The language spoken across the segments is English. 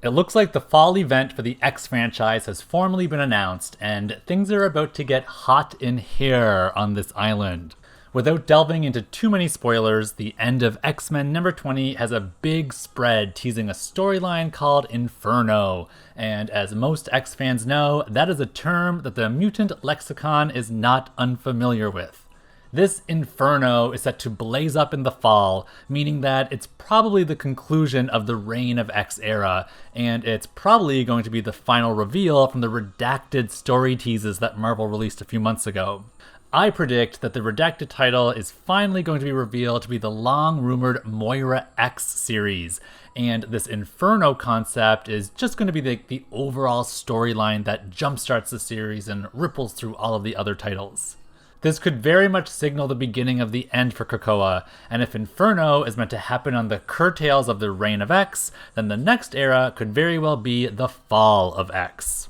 It looks like the fall event for the X franchise has formally been announced, and things are about to get hot in here on this island. Without delving into too many spoilers, the end of X-Men number 20 has a big spread teasing a storyline called Inferno, and as most X fans know, that is a term that the mutant lexicon is not unfamiliar with. This Inferno is set to blaze up in the fall, meaning that it's probably the conclusion of the Reign of X era, and it's probably going to be the final reveal from the redacted story teases that Marvel released a few months ago. I predict that the redacted title is finally going to be revealed to be the long-rumored Moira X series, and this Inferno concept is just going to be the overall storyline that jumpstarts the series and ripples through all of the other titles. This could very much signal the beginning of the end for Krakoa, and if Inferno is meant to happen on the curtails of the Reign of X, then the next era could very well be the Fall of X.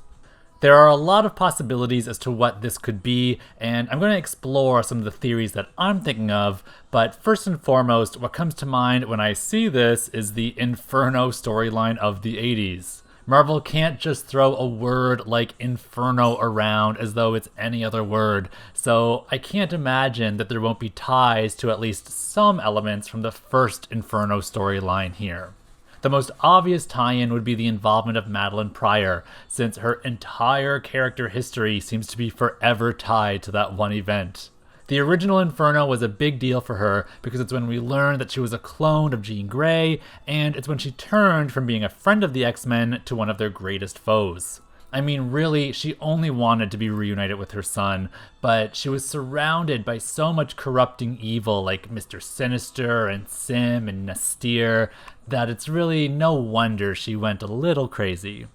There are a lot of possibilities as to what this could be, and I'm going to explore some of the theories that I'm thinking of, but first and foremost, what comes to mind when I see this is the Inferno storyline of the 80s. Marvel can't just throw a word like Inferno around as though it's any other word, so I can't imagine that there won't be ties to at least some elements from the first Inferno storyline here. The most obvious tie-in would be the involvement of Madelyne Pryor, since her entire character history seems to be forever tied to that one event. The original Inferno was a big deal for her because it's when we learned that she was a clone of Jean Grey, and it's when she turned from being a friend of the X-Men to one of their greatest foes. I mean, really, she only wanted to be reunited with her son, but she was surrounded by so much corrupting evil like Mr. Sinister and Sim and Nastir that it's really no wonder she went a little crazy.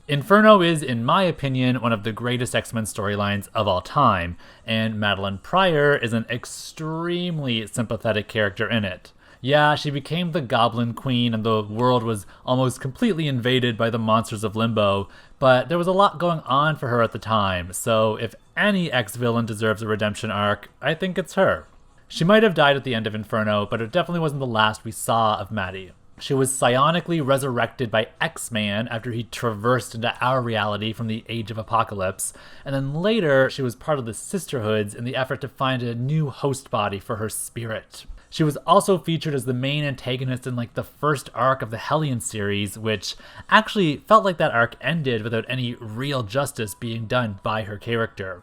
Inferno is, in my opinion, one of the greatest X-Men storylines of all time, and Madelyne Pryor is an extremely sympathetic character in it. Yeah, she became the Goblin Queen and the world was almost completely invaded by the monsters of Limbo, but there was a lot going on for her at the time, so if any X-villain deserves a redemption arc, I think it's her. She might have died at the end of Inferno, but it definitely wasn't the last we saw of Maddie. She was psionically resurrected by X-Man after he traversed into our reality from the Age of Apocalypse, and then later she was part of the Sisterhoods in the effort to find a new host body for her spirit. She was also featured as the main antagonist in the first arc of the Hellion series, which actually felt like that arc ended without any real justice being done by her character.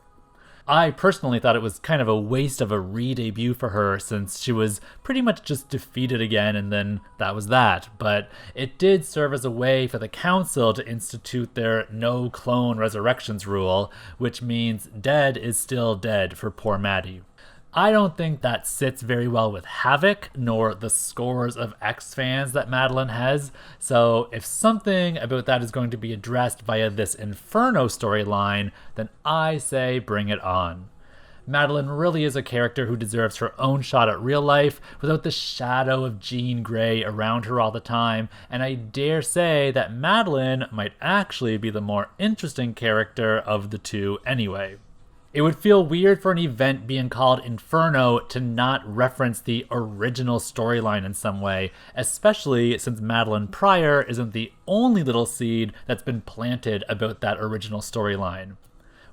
I personally thought it was kind of a waste of a re-debut for her since she was pretty much just defeated again and then that was that, but it did serve as a way for the Council to institute their no clone resurrections rule, which means dead is still dead for poor Maddie. I don't think that sits very well with Havoc, nor the scores of X fans that Madelyne has, so if something about that is going to be addressed via this Inferno storyline, then I say bring it on. Madelyne really is a character who deserves her own shot at real life without the shadow of Jean Grey around her all the time, and I dare say that Madelyne might actually be the more interesting character of the two anyway. It would feel weird for an event being called Inferno to not reference the original storyline in some way, especially since Madelyne Pryor isn't the only little seed that's been planted about that original storyline.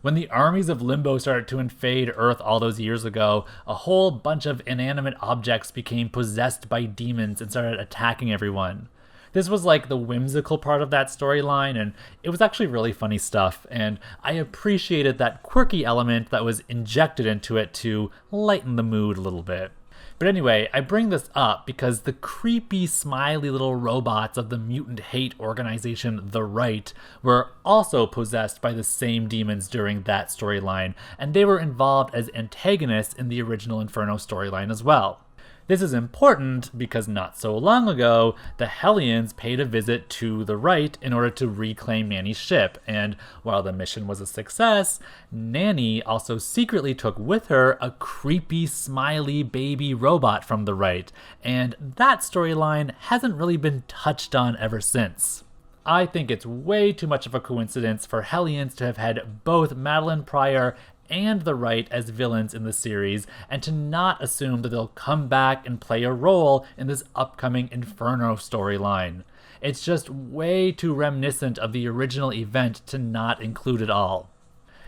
When the armies of Limbo started to invade Earth all those years ago, a whole bunch of inanimate objects became possessed by demons and started attacking everyone. This was the whimsical part of that storyline, and it was actually really funny stuff, and I appreciated that quirky element that was injected into it to lighten the mood a little bit. But anyway, I bring this up because the creepy, smiley little robots of the mutant hate organization The Right were also possessed by the same demons during that storyline, and they were involved as antagonists in the original Inferno storyline as well. This is important because not so long ago, the Hellions paid a visit to the Right in order to reclaim Nanny's ship, and while the mission was a success, Nanny also secretly took with her a creepy, smiley baby robot from the Right, and that storyline hasn't really been touched on ever since. I think it's way too much of a coincidence for Hellions to have had both Madelyne Pryor and the Right as villains in the series, and to not assume that they'll come back and play a role in this upcoming Inferno storyline. It's just way too reminiscent of the original event to not include it all.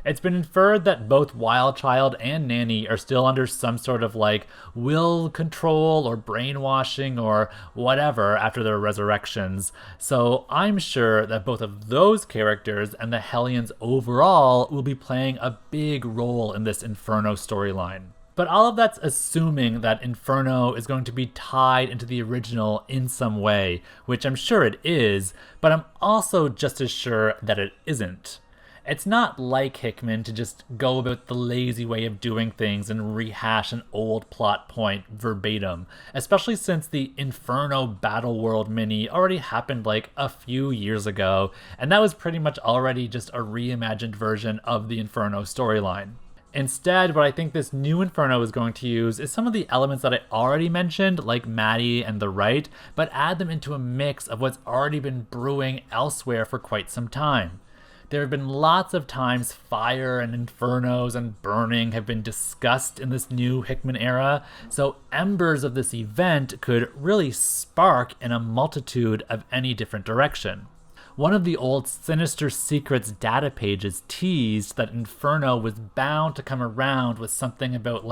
It's been inferred that both Wildchild and Nanny are still under some sort of will control or brainwashing or whatever after their resurrections, so I'm sure that both of those characters and the Hellions overall will be playing a big role in this Inferno storyline. But all of that's assuming that Inferno is going to be tied into the original in some way, which I'm sure it is, but I'm also just as sure that it isn't. It's not like Hickman to just go about the lazy way of doing things and rehash an old plot point verbatim, especially since the Inferno Battle World mini already happened a few years ago, and that was pretty much already just a reimagined version of the Inferno storyline. Instead, what I think this new Inferno is going to use is some of the elements that I already mentioned, like Maddie and the Right, but add them into a mix of what's already been brewing elsewhere for quite some time. There have been lots of times fire and infernos and burning have been discussed in this new Hickman era, so embers of this event could really spark in a multitude of any different direction. One of the old Sinister Secrets data pages teased that Inferno was bound to come around with something about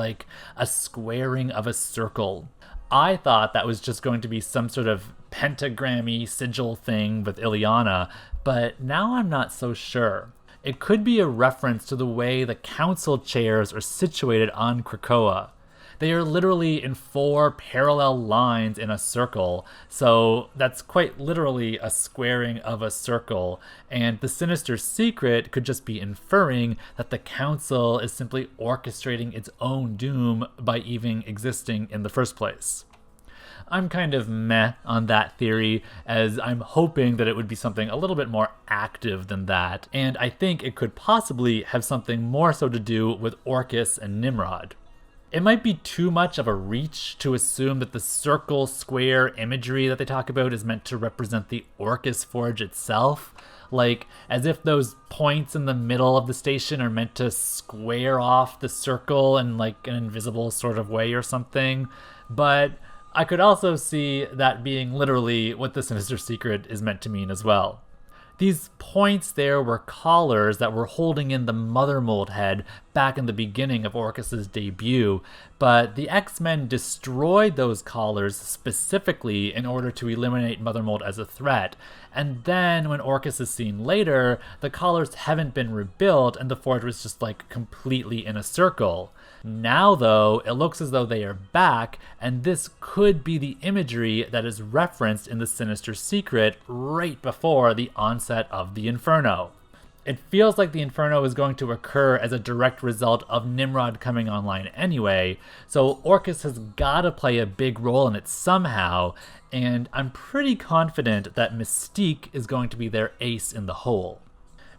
a squaring of a circle. I thought that was just going to be some sort of pentagrammy sigil thing with Ileana, but now I'm not so sure. It could be a reference to the way the council chairs are situated on Krakoa. They are literally in 4 parallel lines in a circle, so that's quite literally a squaring of a circle, and the Sinister Secret could just be inferring that the council is simply orchestrating its own doom by even existing in the first place. I'm kind of meh on that theory, as I'm hoping that it would be something a little bit more active than that, and I think it could possibly have something more so to do with Orchis and Nimrod. It might be too much of a reach to assume that the circle square imagery that they talk about is meant to represent the Orchis Forge itself, as if those points in the middle of the station are meant to square off the circle in an invisible sort of way or something, but I could also see that being literally what the Sinister Secret is meant to mean as well. These points there were collars that were holding in the Mother Mold head back in the beginning of Orchis' debut, but the X-Men destroyed those collars specifically in order to eliminate Mother Mold as a threat, and then when Orchis is seen later, the collars haven't been rebuilt and the Forge was just completely in a circle. Now, though, it looks as though they are back, and this could be the imagery that is referenced in the Sinister Secret right before the onset of the Inferno. It feels like the Inferno is going to occur as a direct result of Nimrod coming online anyway, so Orchis has gotta play a big role in it somehow, and I'm pretty confident that Mystique is going to be their ace in the hole.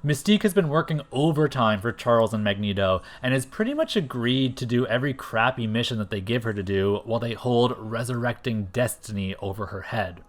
Mystique has been working overtime for Charles and Magneto, and has pretty much agreed to do every crappy mission that they give her to do while they hold resurrecting Destiny over her head.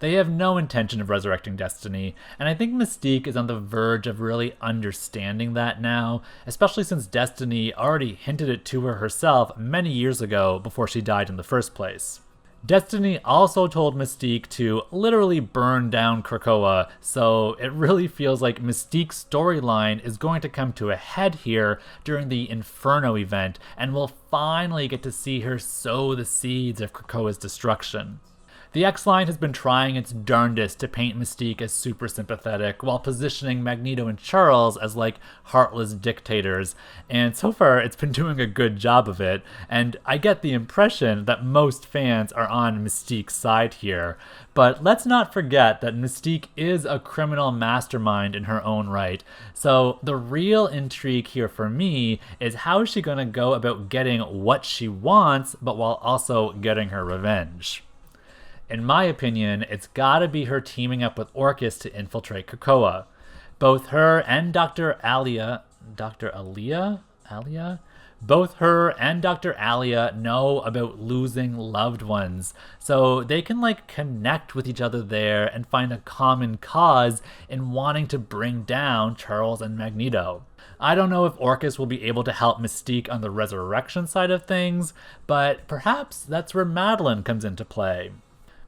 They have no intention of resurrecting Destiny, and I think Mystique is on the verge of really understanding that now, especially since Destiny already hinted it to her herself many years ago before she died in the first place. Destiny also told Mystique to literally burn down Krakoa, so it really feels like Mystique's storyline is going to come to a head here during the Inferno event, and we'll finally get to see her sow the seeds of Krakoa's destruction. The X-Line has been trying its darndest to paint Mystique as super sympathetic, while positioning Magneto and Charles as heartless dictators, and so far it's been doing a good job of it, and I get the impression that most fans are on Mystique's side here. But let's not forget that Mystique is a criminal mastermind in her own right, so the real intrigue here for me is how is she going to go about getting what she wants, but while also getting her revenge. In my opinion, it's gotta be her teaming up with Orchis to infiltrate Krakoa. Both her and Dr. Alia know about losing loved ones, so they can connect with each other there and find a common cause in wanting to bring down Charles and Magneto. I don't know if Orchis will be able to help Mystique on the resurrection side of things, but perhaps that's where Madelyne comes into play.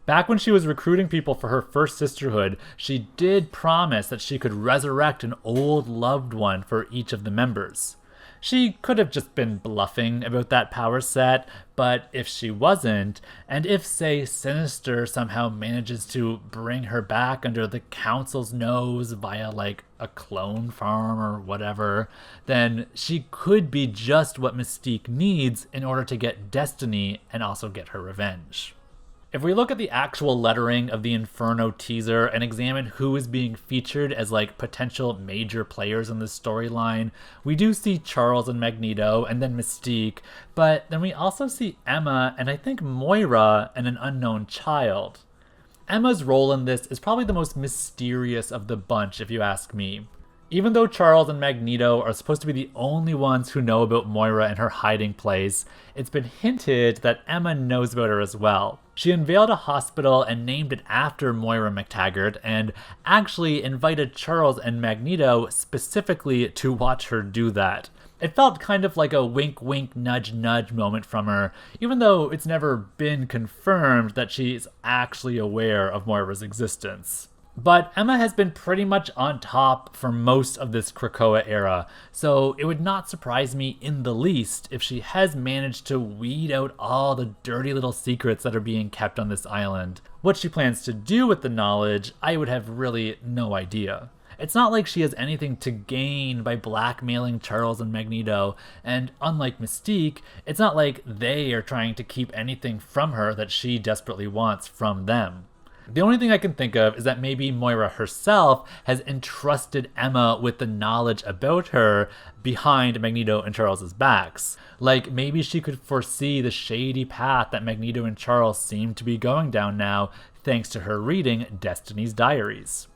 Back when she was recruiting people for her first sisterhood, she did promise that she could resurrect an old loved one for each of the members. She could have just been bluffing about that power set, but if she wasn't, and if, say, Sinister somehow manages to bring her back under the Council's nose via, like, a clone farm or whatever, then she could be just what Mystique needs in order to get Destiny and also get her revenge. If we look at the actual lettering of the Inferno teaser and examine who is being featured as like potential major players in this storyline, we do see Charles and Magneto and then Mystique, but then we also see Emma and I think Moira and an unknown child. Emma's role in this is probably the most mysterious of the bunch if you ask me. Even though Charles and Magneto are supposed to be the only ones who know about Moira and her hiding place, it's been hinted that Emma knows about her as well. She unveiled a hospital and named it after Moira McTaggart, and actually invited Charles and Magneto specifically to watch her do that. It felt kind of like a wink wink nudge nudge moment from her, even though it's never been confirmed that she's actually aware of Moira's existence. But Emma has been pretty much on top for most of this Krakoa era, so it would not surprise me in the least if she has managed to weed out all the dirty little secrets that are being kept on this island. What she plans to do with the knowledge, I would have really no idea. It's not like she has anything to gain by blackmailing Charles and Magneto, and unlike Mystique, it's not like they are trying to keep anything from her that she desperately wants from them. The only thing I can think of is that maybe Moira herself has entrusted Emma with the knowledge about her behind Magneto and Charles's backs. Like maybe she could foresee the shady path that Magneto and Charles seem to be going down now thanks to her reading Destiny's diaries.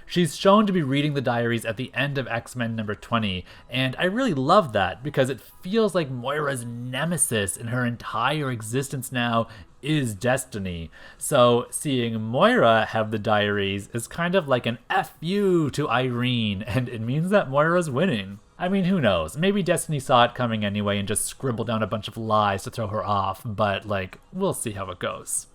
She's shown to be reading the diaries at the end of X-Men number 20, and I really love that because it feels like Moira's nemesis in her entire existence now is Destiny. So seeing Moira have the diaries is kind of like an F you to Irene, and it means that Moira's winning. I mean, who knows? Maybe Destiny saw it coming anyway and just scribbled down a bunch of lies to throw her off, but like, we'll see how it goes.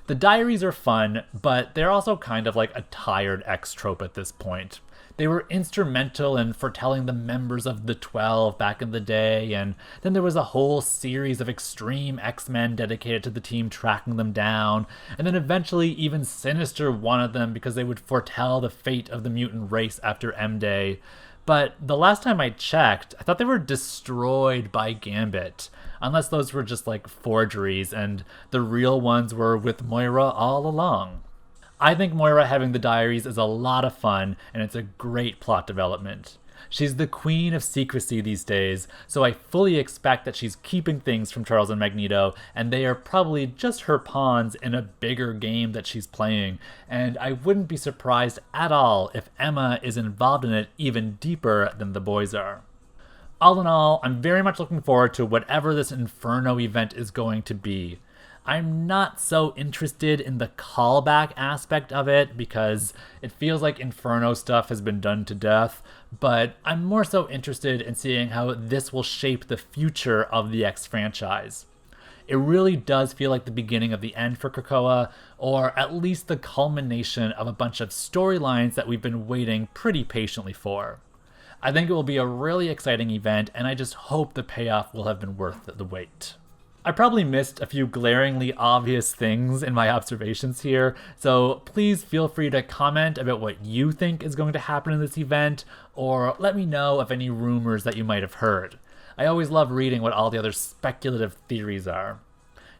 The diaries are fun, but they're also kind of like a tired X trope at this point. They were instrumental in foretelling the members of the 12 back in the day, and then there was a whole series of extreme X-Men dedicated to the team tracking them down, and then eventually even Sinister wanted them because they would foretell the fate of the mutant race after M-Day. But the last time I checked, I thought they were destroyed by Gambit. Unless those were just like forgeries and the real ones were with Moira all along. I think Moira having the diaries is a lot of fun and it's a great plot development. She's the queen of secrecy these days, so I fully expect that she's keeping things from Charles and Magneto, and they are probably just her pawns in a bigger game that she's playing, and I wouldn't be surprised at all if Emma is involved in it even deeper than the boys are. All in all, I'm very much looking forward to whatever this Inferno event is going to be. I'm not so interested in the callback aspect of it because it feels like Inferno stuff has been done to death, but I'm more so interested in seeing how this will shape the future of the X franchise. It really does feel like the beginning of the end for Krakoa, or at least the culmination of a bunch of storylines that we've been waiting pretty patiently for. I think it will be a really exciting event, and I just hope the payoff will have been worth the wait. I probably missed a few glaringly obvious things in my observations here, so please feel free to comment about what you think is going to happen in this event, or let me know of any rumors that you might have heard. I always love reading what all the other speculative theories are.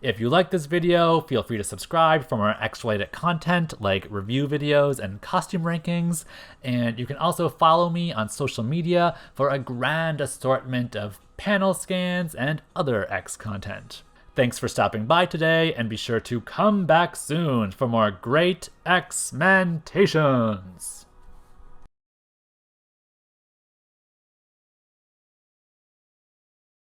If you like this video, feel free to subscribe for more X-related content like review videos and costume rankings, and you can also follow me on social media for a grand assortment of panel scans and other X content. Thanks for stopping by today, and be sure to come back soon for more Great X-Mentations!